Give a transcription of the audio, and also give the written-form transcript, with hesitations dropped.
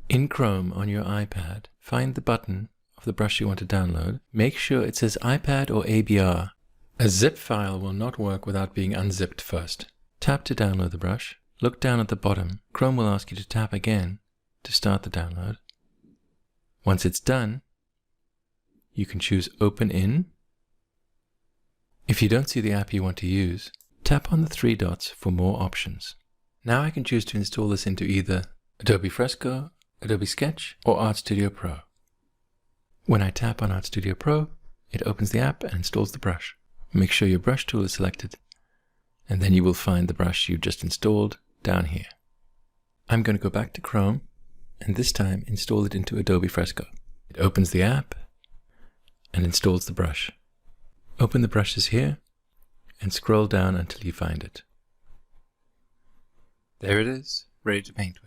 In Chrome on your iPad, find the button of the brush you want to download. Make sure it says iPad or ABR. A zip file will not work without being unzipped first. Tap to download the brush. Look down at the bottom. Chrome will ask you to tap again to start the download. Once it's done, you can choose Open In. If you don't see the app you want to use, tap on the three dots for more options. Now I can choose to install this into either Adobe Fresco, Adobe Sketch, or Artstudio Pro. When I tap on Artstudio Pro, it opens the app and installs the brush. Make sure your brush tool is selected, and then you will find the brush you just installed down here. I'm going to go back to Chrome, and this time install it into Adobe Fresco. It opens the app and installs the brush. Open the brushes here and scroll down until you find it. There it is, ready to paint with.